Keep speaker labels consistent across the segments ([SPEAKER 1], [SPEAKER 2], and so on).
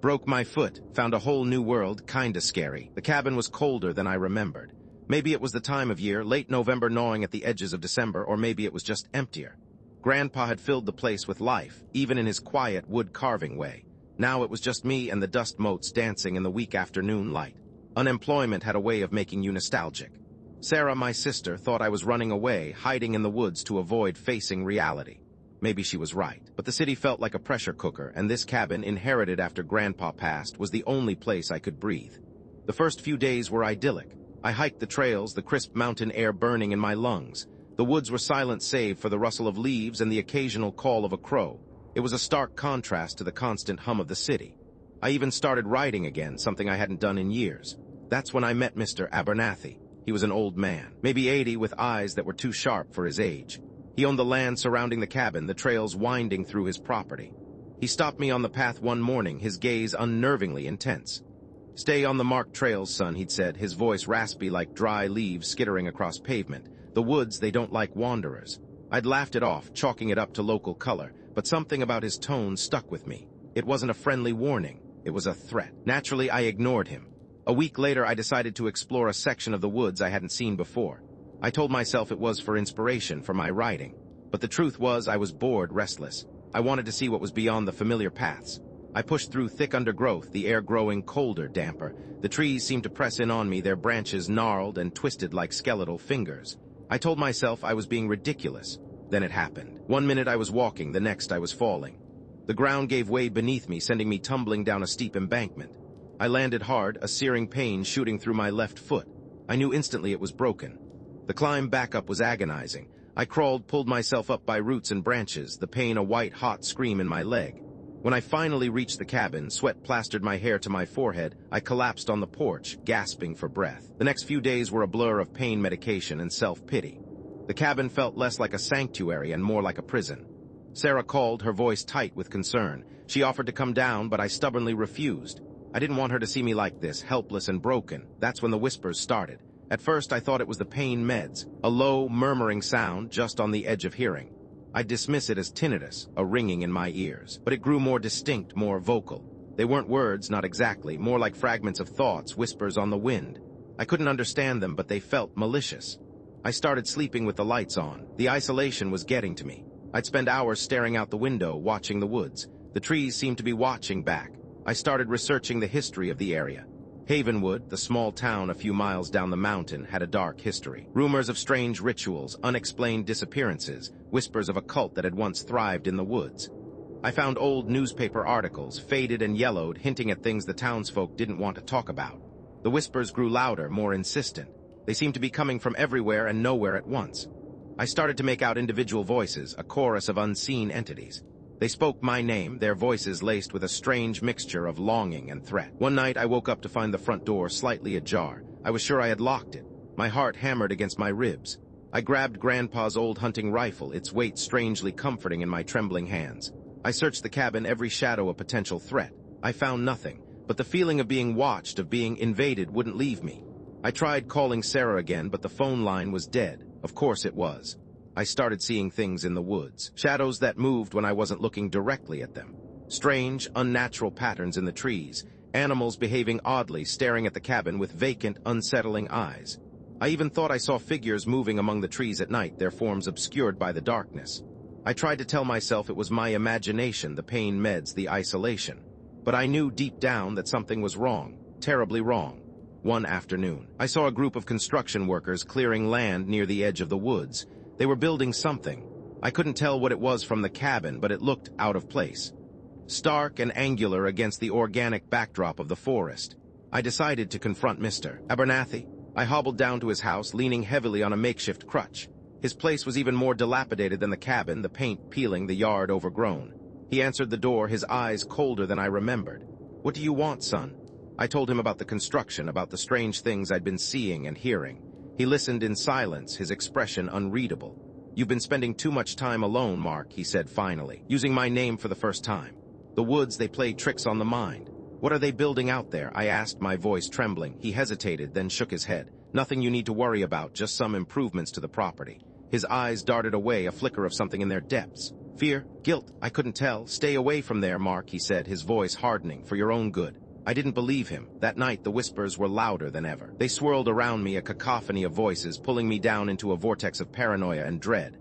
[SPEAKER 1] Broke my foot, found a whole new world, kinda scary. The cabin was colder than I remembered. Maybe it was the time of year, late November gnawing at the edges of December, or maybe it was just emptier. Grandpa had filled the place with life, even in his quiet wood-carving way. Now it was just me and the dust motes dancing in the weak afternoon light. Unemployment had a way of making you nostalgic. Sarah, my sister, thought I was running away, hiding in the woods to avoid facing reality. Maybe she was right, but the city felt like a pressure cooker, and this cabin, inherited after Grandpa passed, was the only place I could breathe. The first few days were idyllic. I hiked the trails, the crisp mountain air burning in my lungs. The woods were silent save for the rustle of leaves and the occasional call of a crow. It was a stark contrast to the constant hum of the city. I even started writing again, something I hadn't done in years. That's when I met Mr. Abernathy. He was an old man, maybe 80, with eyes that were too sharp for his age. He owned the land surrounding the cabin, the trails winding through his property. He stopped me on the path one morning, his gaze unnervingly intense. "Stay on the marked trails, son," he'd said, his voice raspy like dry leaves skittering across pavement. "The woods, they don't like wanderers." I'd laughed it off, chalking it up to local color, but something about his tone stuck with me. It wasn't a friendly warning. It was a threat. Naturally, I ignored him. A week later, I decided to explore a section of the woods I hadn't seen before. I told myself it was for inspiration for my writing. But the truth was I was bored, restless. I wanted to see what was beyond the familiar paths. I pushed through thick undergrowth, the air growing colder, damper. The trees seemed to press in on me, their branches gnarled and twisted like skeletal fingers. I told myself I was being ridiculous. Then it happened. One minute I was walking, the next I was falling. The ground gave way beneath me, sending me tumbling down a steep embankment. I landed hard, a searing pain shooting through my left foot. I knew instantly it was broken. The climb back up was agonizing. I crawled, pulled myself up by roots and branches, the pain a white, hot scream in my leg. When I finally reached the cabin, sweat plastered my hair to my forehead, I collapsed on the porch, gasping for breath. The next few days were a blur of pain medication and self-pity. The cabin felt less like a sanctuary and more like a prison. Sarah called, her voice tight with concern. She offered to come down, but I stubbornly refused. I didn't want her to see me like this, helpless and broken. That's when the whispers started. At first, I thought it was the pain meds, a low, murmuring sound just on the edge of hearing. I'd dismiss it as tinnitus, a ringing in my ears. But it grew more distinct, more vocal. They weren't words, not exactly, more like fragments of thoughts, whispers on the wind. I couldn't understand them, but they felt malicious. I started sleeping with the lights on. The isolation was getting to me. I'd spend hours staring out the window, watching the woods. The trees seemed to be watching back. I started researching the history of the area. Havenwood, the small town a few miles down the mountain, had a dark history. Rumors of strange rituals, unexplained disappearances, whispers of a cult that had once thrived in the woods. I found old newspaper articles, faded and yellowed, hinting at things the townsfolk didn't want to talk about. The whispers grew louder, more insistent. They seemed to be coming from everywhere and nowhere at once. I started to make out individual voices, a chorus of unseen entities. They spoke my name, their voices laced with a strange mixture of longing and threat. One night, I woke up to find the front door slightly ajar. I was sure I had locked it. My heart hammered against my ribs. I grabbed Grandpa's old hunting rifle, its weight strangely comforting in my trembling hands. I searched the cabin, every shadow a potential threat. I found nothing, but the feeling of being watched, of being invaded, wouldn't leave me. I tried calling Sarah again, but the phone line was dead. Of course it was. I started seeing things in the woods, shadows that moved when I wasn't looking directly at them. Strange, unnatural patterns in the trees, animals behaving oddly, staring at the cabin with vacant, unsettling eyes. I even thought I saw figures moving among the trees at night, their forms obscured by the darkness. I tried to tell myself it was my imagination, the pain meds, the isolation. But I knew deep down that something was wrong, terribly wrong. One afternoon, I saw a group of construction workers clearing land near the edge of the woods. They were building something. I couldn't tell what it was from the cabin, but it looked out of place. Stark and angular against the organic backdrop of the forest. I decided to confront Mr. Abernathy. I hobbled down to his house, leaning heavily on a makeshift crutch. His place was even more dilapidated than the cabin, the paint peeling, the yard overgrown. He answered the door, his eyes colder than I remembered. "What do you want, son?" I told him about the construction, about the strange things I'd been seeing and hearing. He listened in silence, his expression unreadable. "You've been spending too much time alone, Mark," he said finally, using my name for the first time. "The woods, they play tricks on the mind." "What are they building out there?" I asked, my voice trembling. He hesitated, then shook his head. "Nothing you need to worry about, just some improvements to the property." His eyes darted away, a flicker of something in their depths. Fear? Guilt? I couldn't tell. Stay away from there, Mark, he said, his voice hardening, for your own good. I didn't believe him. That night, the whispers were louder than ever. They swirled around me, a cacophony of voices, pulling me down into a vortex of paranoia and dread.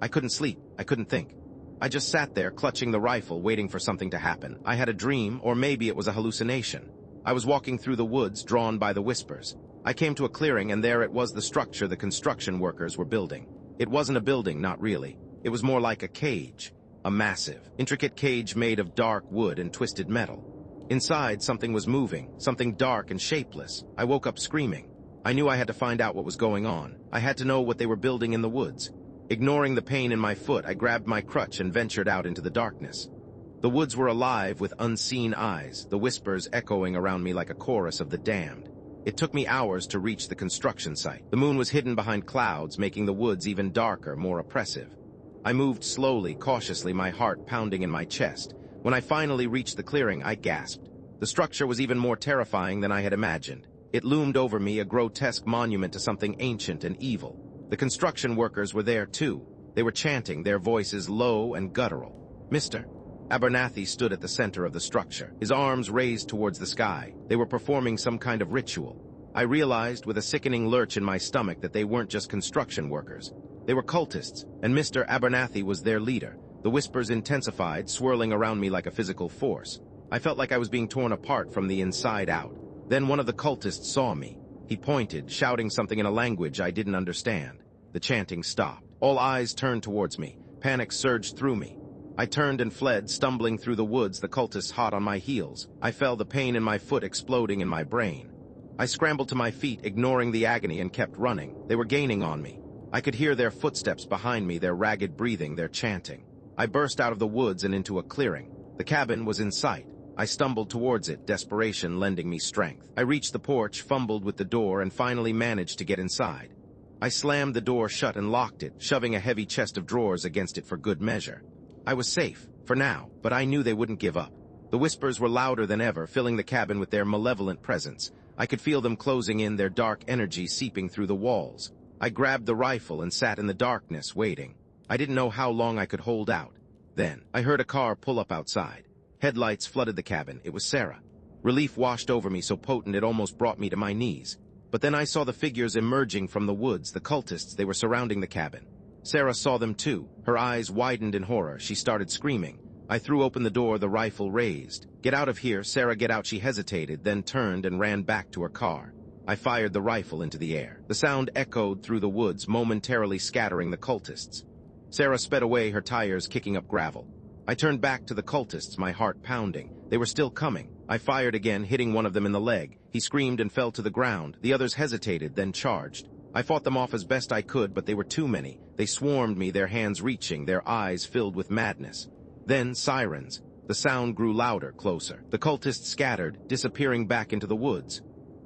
[SPEAKER 1] I couldn't sleep. I couldn't think. I just sat there, clutching the rifle, waiting for something to happen. I had a dream, or maybe it was a hallucination. I was walking through the woods, drawn by the whispers. I came to a clearing, and there it was, the structure the construction workers were building. It wasn't a building, not really. It was more like a cage. A massive, intricate cage made of dark wood and twisted metal. Inside, something was moving, something dark and shapeless. I woke up screaming. I knew I had to find out what was going on. I had to know what they were building in the woods. Ignoring the pain in my foot, I grabbed my crutch and ventured out into the darkness. The woods were alive with unseen eyes, the whispers echoing around me like a chorus of the damned. It took me hours to reach the construction site. The moon was hidden behind clouds, making the woods even darker, more oppressive. I moved slowly, cautiously, my heart pounding in my chest. When I finally reached the clearing, I gasped. The structure was even more terrifying than I had imagined. It loomed over me, a grotesque monument to something ancient and evil. The construction workers were there, too. They were chanting, their voices low and guttural. Mr. Abernathy stood at the center of the structure, his arms raised towards the sky. They were performing some kind of ritual. I realized with a sickening lurch in my stomach that they weren't just construction workers. They were cultists, and Mr. Abernathy was their leader. The whispers intensified, swirling around me like a physical force. I felt like I was being torn apart from the inside out. Then one of the cultists saw me. He pointed, shouting something in a language I didn't understand. The chanting stopped. All eyes turned towards me. Panic surged through me. I turned and fled, stumbling through the woods, the cultists hot on my heels. I felt the pain in my foot exploding in my brain. I scrambled to my feet, ignoring the agony, and kept running. They were gaining on me. I could hear their footsteps behind me, their ragged breathing, their chanting. I burst out of the woods and into a clearing. The cabin was in sight. I stumbled towards it, desperation lending me strength. I reached the porch, fumbled with the door, and finally managed to get inside. I slammed the door shut and locked it, shoving a heavy chest of drawers against it for good measure. I was safe, for now, but I knew they wouldn't give up. The whispers were louder than ever, filling the cabin with their malevolent presence. I could feel them closing in, their dark energy seeping through the walls. I grabbed the rifle and sat in the darkness, waiting. I didn't know how long I could hold out. Then, I heard a car pull up outside. Headlights flooded the cabin. It was Sarah. Relief washed over me, so potent it almost brought me to my knees. But then I saw the figures emerging from the woods, the cultists. They were surrounding the cabin. Sarah saw them too. Her eyes widened in horror. She started screaming. I threw open the door, the rifle raised. "Get out of here, Sarah, get out," she hesitated, then turned and ran back to her car. I fired the rifle into the air. The sound echoed through the woods, momentarily scattering the cultists. Sarah sped away, her tires kicking up gravel. I turned back to the cultists, my heart pounding. They were still coming. I fired again, hitting one of them in the leg. He screamed and fell to the ground. The others hesitated, then charged. I fought them off as best I could, but they were too many. They swarmed me, their hands reaching, their eyes filled with madness. Then sirens. The sound grew louder, closer. The cultists scattered, disappearing back into the woods.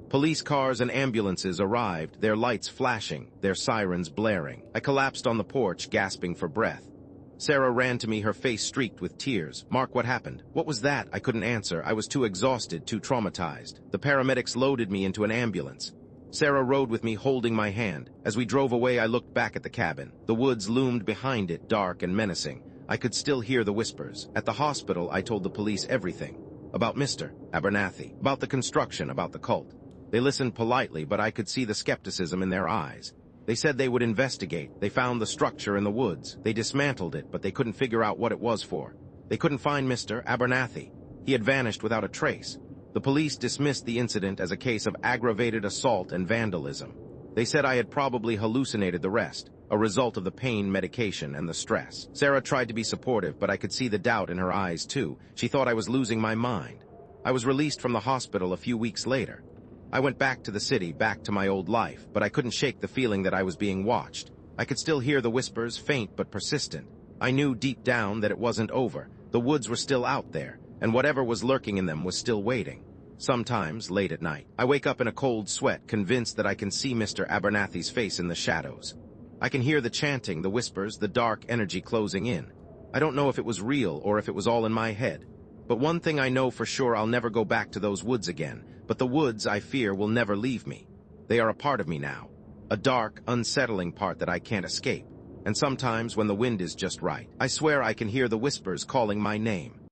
[SPEAKER 1] Police cars and ambulances arrived, their lights flashing, their sirens blaring. I collapsed on the porch, gasping for breath. Sarah ran to me, her face streaked with tears. "Mark, what happened?" "What was that?" I couldn't answer. I was too exhausted, too traumatized. The paramedics loaded me into an ambulance. Sarah rode with me, holding my hand. As we drove away, I looked back at the cabin. The woods loomed behind it, dark and menacing. I could still hear the whispers. At the hospital, I told the police everything. About Mr. Abernathy, about the construction, about the cult. They listened politely, but I could see the skepticism in their eyes. They said they would investigate. They found the structure in the woods. They dismantled it, but they couldn't figure out what it was for. They couldn't find Mr. Abernathy. He had vanished without a trace. The police dismissed the incident as a case of aggravated assault and vandalism. They said I had probably hallucinated the rest, a result of the pain medication and the stress. Sarah tried to be supportive, but I could see the doubt in her eyes too. She thought I was losing my mind. I was released from the hospital a few weeks later. I went back to the city, back to my old life, but I couldn't shake the feeling that I was being watched. I could still hear the whispers, faint but persistent. I knew deep down that it wasn't over. The woods were still out there, and whatever was lurking in them was still waiting. Sometimes, late at night, I wake up in a cold sweat, convinced that I can see Mr. Abernathy's face in the shadows. I can hear the chanting, the whispers, the dark energy closing in. I don't know if it was real or if it was all in my head. But one thing I know for sure, I'll never go back to those woods again. But the woods, I fear, will never leave me. They are a part of me now. A dark, unsettling part that I can't escape. And sometimes when the wind is just right, I swear I can hear the whispers calling my name.